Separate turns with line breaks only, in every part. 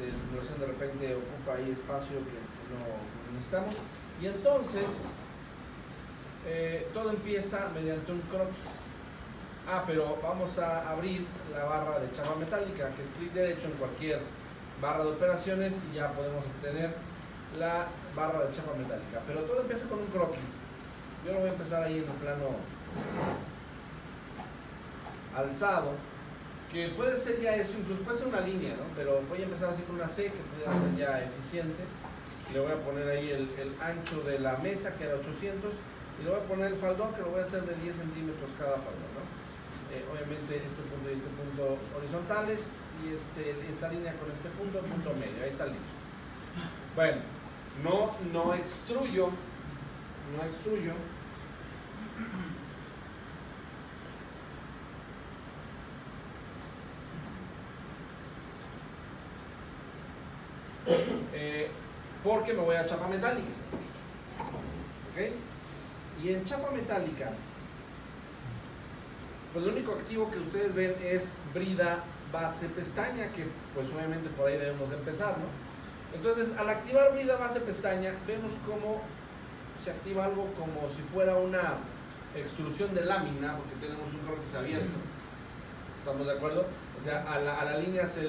simulación de repente ocupa ahí espacio que no necesitamos. Y entonces, todo empieza mediante un croquis. Pero vamos a abrir la barra de chapa metálica, que es clic derecho en cualquier barra de operaciones y ya podemos obtener la barra de chapa metálica. Pero todo empieza con un croquis. Yo lo voy a empezar ahí en un plano alzado, que puede ser ya eso, incluso puede ser una línea, ¿no? Pero voy a empezar así con una C, que puede ser ya eficiente. Le voy a poner ahí el ancho de la mesa, que era 800, y le voy a poner el faldón, que lo voy a hacer de 10 centímetros cada faldón, ¿no? Obviamente este punto y este punto horizontales, y esta línea con este punto medio, ahí está listo. Bueno, no extruyo. Porque me voy a chapa metálica. ¿Ok? Y en chapa metálica, pues lo único activo que ustedes ven es brida, base, pestaña, que pues obviamente por ahí debemos empezar, ¿no? Entonces, al activar brida, base, pestaña, vemos cómo se activa algo como si fuera una extrusión de lámina, porque tenemos un croquis abierto. ¿Estamos de acuerdo? O sea, a la línea se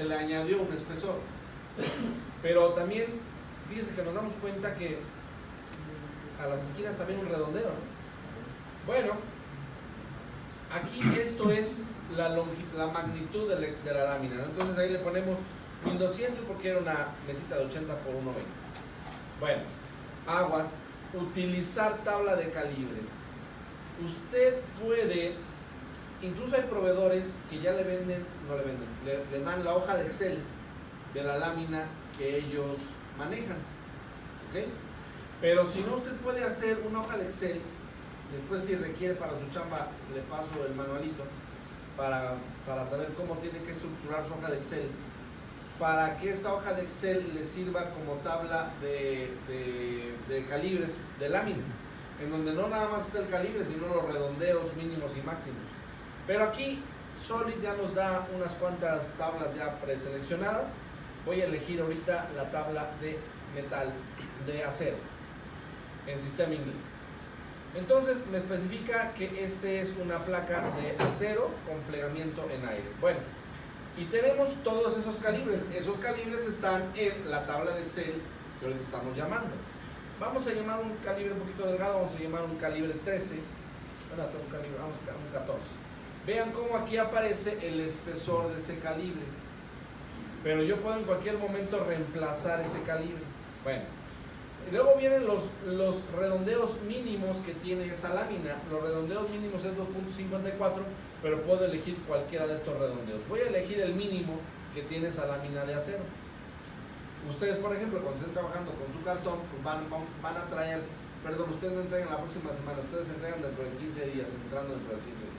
le añadió un espesor. Pero también, fíjense que nos damos cuenta que a las esquinas también un redondeo, ¿no? Bueno, aquí esto es la magnitud de la lámina, ¿no? Entonces ahí le ponemos 1200 porque era una mesita de 80 por 120. Bueno, aguas, utilizar tabla de calibres. Usted puede, incluso hay proveedores que ya le dan la hoja de Excel de la lámina que ellos manejan, ¿ok? Pero si no, usted puede hacer una hoja de Excel. Después, si requiere para su chamba, le paso el manualito para saber cómo tiene que estructurar su hoja de Excel, para que esa hoja de Excel le sirva como tabla de calibres de lámina, en donde no nada más está el calibre, sino los redondeos mínimos y máximos. Pero aquí Solid ya nos da unas cuantas tablas ya preseleccionadas. Voy a elegir ahorita la tabla de metal, de acero, en sistema inglés. Entonces me especifica que este es una placa de acero con plegamiento en aire. Bueno, y tenemos todos esos calibres. Esos calibres están en la tabla de Excel que ahorita estamos llamando. Vamos a llamar un calibre un poquito delgado, vamos a llamar un calibre 13. Bueno, un calibre, vamos a un 14. Vean cómo aquí aparece el espesor de ese calibre. Pero yo puedo en cualquier momento reemplazar ese calibre. Bueno, y luego vienen los redondeos mínimos que tiene esa lámina. Los redondeos mínimos es 2.54, pero puedo elegir cualquiera de estos redondeos. Voy a elegir el mínimo que tiene esa lámina de acero. Ustedes, por ejemplo, cuando estén trabajando con su cartón, pues van a traer, perdón, ustedes no entregan la próxima semana, ustedes entregan dentro de 15 días, entrando dentro de 15 días.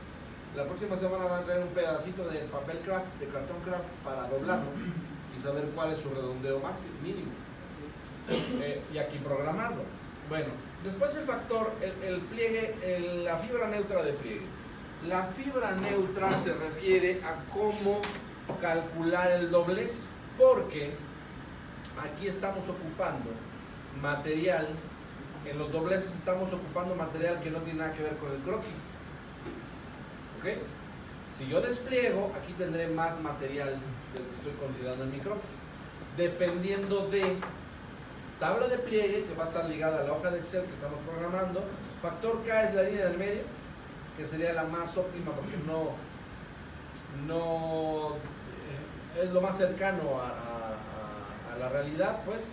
La próxima semana van a traer un pedacito de papel craft, de cartón craft, para doblarlo y saber cuál es su redondeo máximo, mínimo. Y aquí programarlo. Bueno, después el factor, el pliegue, la fibra neutra de pliegue. La fibra neutra se refiere a cómo calcular el doblez, porque aquí estamos ocupando material, en los dobleces estamos ocupando material que no tiene nada que ver con el croquis. ¿Ok? Si yo despliego, aquí tendré más material del que estoy considerando en mi croquis. Dependiendo de tabla de pliegue, que va a estar ligada a la hoja de Excel que estamos programando. Factor K es la línea del medio, que sería la más óptima porque no es lo más cercano a la realidad, pues.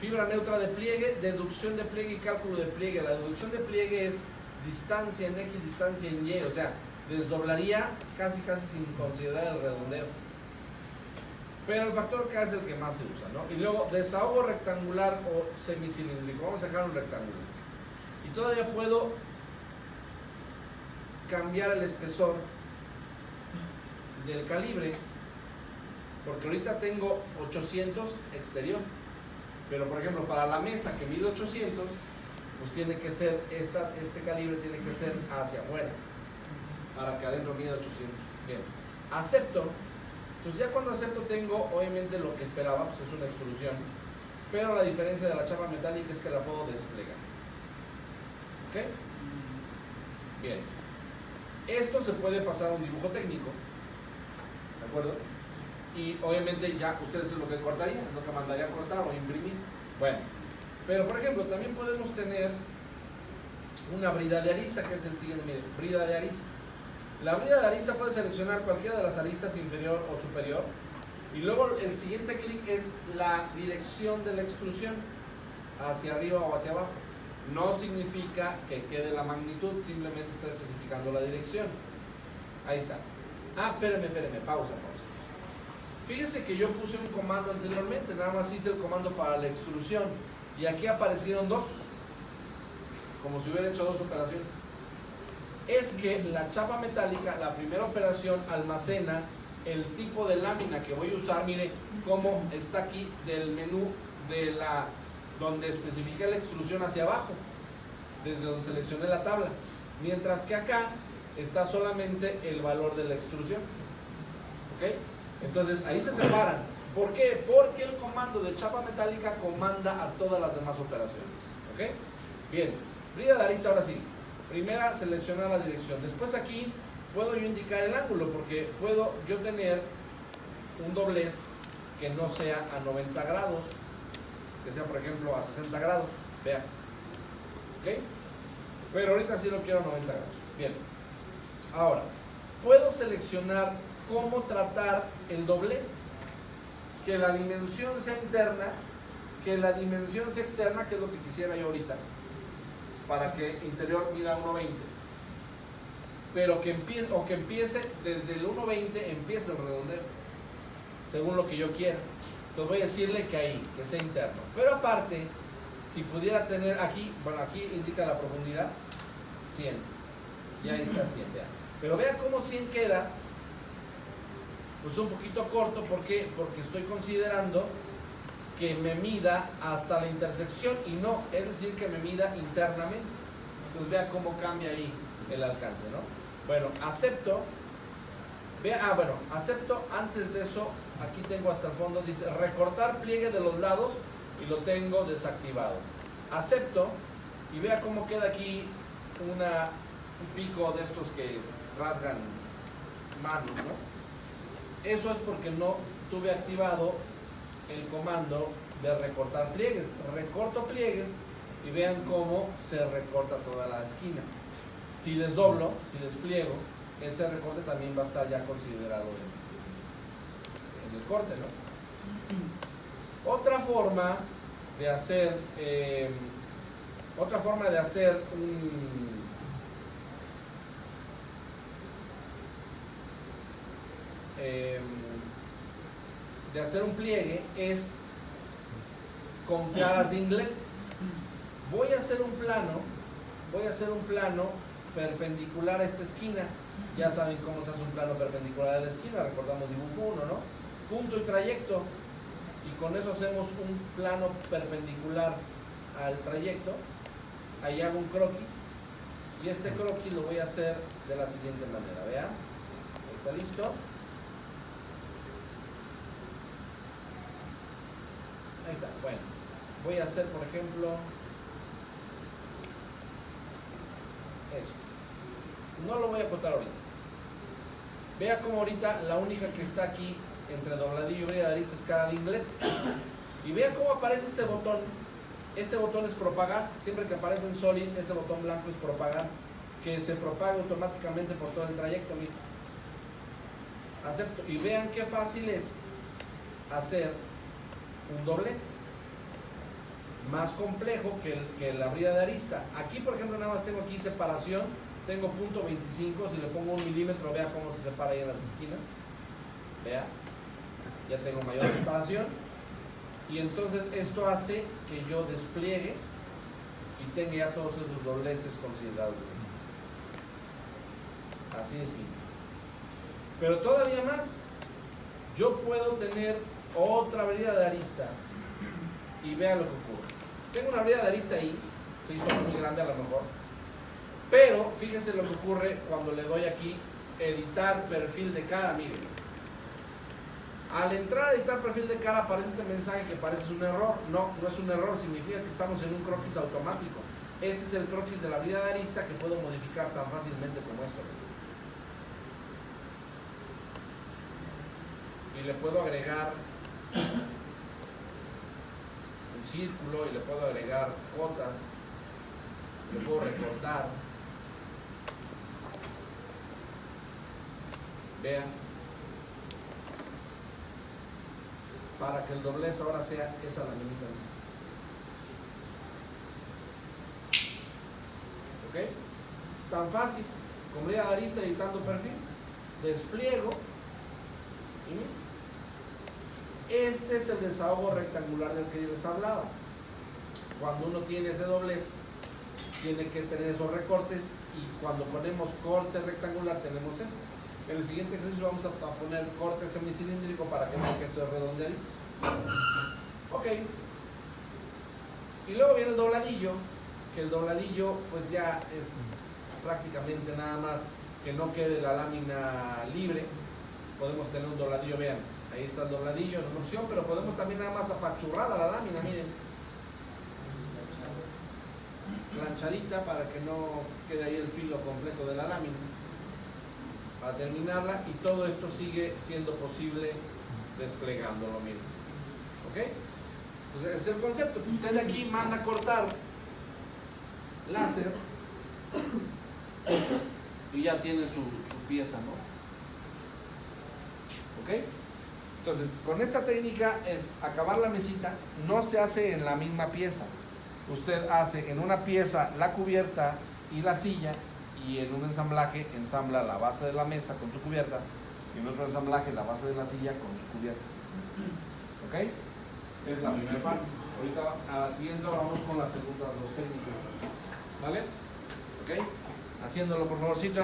Fibra neutra de pliegue, deducción de pliegue y cálculo de pliegue. La deducción de pliegue es distancia en X, distancia en Y, o sea, desdoblaría casi sin considerar el redondeo. Pero el factor K es el que más se usa, ¿no? Y luego desahogo rectangular o semicilíndrico. Vamos a dejar un rectángulo. Y todavía puedo cambiar el espesor del calibre, porque ahorita tengo 800 exterior. Pero por ejemplo, para la mesa que mide 800, pues tiene que ser, este calibre tiene que ser hacia afuera, para que adentro mida 800. Bien, acepto. Entonces ya cuando acepto tengo obviamente lo que esperaba, pues es una extrusión, pero la diferencia de la chapa metálica es que la puedo desplegar. ¿Ok? Bien. Esto se puede pasar a un dibujo técnico, ¿de acuerdo? Y obviamente ya ustedes es lo que cortarían, lo que mandaría a cortar o imprimir. Bueno, pero por ejemplo también podemos tener una brida de arista, que es el siguiente, miren, brida de arista. La brida de arista puede seleccionar cualquiera de las aristas inferior o superior, y luego el siguiente clic es la dirección de la extrusión, hacia arriba o hacia abajo. No significa que quede la magnitud, simplemente está especificando la dirección. Ahí está. Ah, espérame, pausa. Fíjense que yo puse un comando anteriormente, nada más hice el comando para la extrusión, y aquí aparecieron dos, como si hubiera hecho dos operaciones. Es que la chapa metálica, la primera operación, almacena el tipo de lámina que voy a usar. Mire cómo está aquí del menú de donde especifica la extrusión hacia abajo, desde donde seleccioné la tabla, mientras que acá está solamente el valor de la extrusión. ¿Ok? Entonces ahí se separan. ¿Por qué? Porque el comando de chapa metálica comanda a todas las demás operaciones. ¿Ok? Bien, brida de arista ahora sí. Primera, seleccionar la dirección. Después aquí puedo yo indicar el ángulo, porque puedo yo tener un doblez que no sea a 90 grados, que sea por ejemplo a 60 grados. Vean. ¿Ok? Pero ahorita sí lo quiero a 90 grados. Bien. Ahora, puedo seleccionar cómo tratar el doblez. Que la dimensión sea interna, que la dimensión sea externa, que es lo que quisiera yo ahorita, para que interior mida 1.20, pero que empiece desde el 1.20, empiece el redondeo, según lo que yo quiera. Entonces voy a decirle que ahí, que sea interno. Pero aparte, si pudiera tener aquí, bueno, aquí indica la profundidad, 100, y ahí está 100, ya. Pero vean cómo 100 queda, pues un poquito corto. ¿Por qué? Porque estoy considerando que me mida hasta la intersección y no, es decir, que me mida internamente. Entonces vea cómo cambia ahí el alcance, ¿no? Bueno, acepto. Vea, bueno, acepto. Antes de eso, aquí tengo hasta el fondo, dice recortar pliegue de los lados, y lo tengo desactivado. Acepto, y vea cómo queda aquí un pico de estos que rasgan manos, ¿no? Eso es porque no tuve activado el comando de recortar pliegues. Recorto pliegues y vean cómo se recorta toda la esquina. Si desdoblo, si despliego, ese recorte también va a estar ya considerado en el corte, ¿no? Otra forma de hacer un pliegue es con caras de inlet. Voy a hacer un plano perpendicular a esta esquina. Ya saben cómo se hace un plano perpendicular a la esquina, recordamos dibujo 1, ¿no? Punto y trayecto, y con eso hacemos un plano perpendicular al trayecto. Ahí hago un croquis, y este croquis lo voy a hacer de la siguiente manera. Vean, está listo. Ahí está. Bueno, voy a hacer, por ejemplo, eso. No lo voy a cortar ahorita. Vea cómo ahorita la única que está aquí entre dobladillo y brida de arista es cara de inlet. Y vea cómo aparece este botón. Este botón es propagar. Siempre que aparece en Solid, ese botón blanco es propagar, que se propaga automáticamente por todo el trayecto. Miren. Acepto. Y vean qué fácil es hacer un doblez. Más complejo que la brida de arista. Aquí, por ejemplo, nada más tengo aquí separación. Tengo punto 25. Si le pongo 1 milímetro, vea cómo se separa ahí en las esquinas. Vea. Ya tengo mayor separación. Y entonces esto hace que yo despliegue y tenga ya todos esos dobleces considerados. Así de simple. Pero todavía más. Yo puedo tener otra brida de arista. Y vea lo que ocurre. Tengo una brida de arista ahí. Se hizo muy grande a lo mejor. Pero fíjense lo que ocurre cuando le doy aquí editar perfil de cara. Miren. Al entrar a editar perfil de cara aparece este mensaje que parece un error. No, no es un error, significa que estamos en un croquis automático. Este es el croquis de la brida de arista que puedo modificar tan fácilmente como esto. Y le puedo agregar un círculo y le puedo agregar cotas, le puedo recortar. Vean, para que el doblez ahora sea esa laminita. ¿Ok? Tan fácil como brida de arista editando perfil. Despliego. Este es el desahogo rectangular del que yo les hablaba. Cuando uno tiene ese doblez, tiene que tener esos recortes, y cuando ponemos corte rectangular tenemos este. En el siguiente ejercicio vamos a poner corte semicilíndrico para que vean que esto es redondeadito. Ok. Y luego viene el dobladillo, que el dobladillo pues ya es prácticamente nada más que no quede la lámina libre. Podemos tener un dobladillo, vean, ahí está el dobladillo en una opción, pero podemos también nada más apachurrada la lámina, miren, planchadita para que no quede ahí el filo completo de la lámina, para terminarla, y todo esto sigue siendo posible desplegándolo, miren. ¿Ok? Entonces es el concepto, que usted de aquí manda a cortar láser y ya tiene su pieza, ¿no? ¿Ok? Entonces, con esta técnica es acabar la mesita. No se hace en la misma pieza. Usted hace en una pieza la cubierta y la silla, y en un ensamblaje ensambla la base de la mesa con su cubierta, y en otro ensamblaje la base de la silla con su cubierta. ¿Ok? Es la primera parte. Ahorita a la siguiente vamos con las segundas dos técnicas. ¿Vale? ¿Ok? Haciéndolo, por favorcito.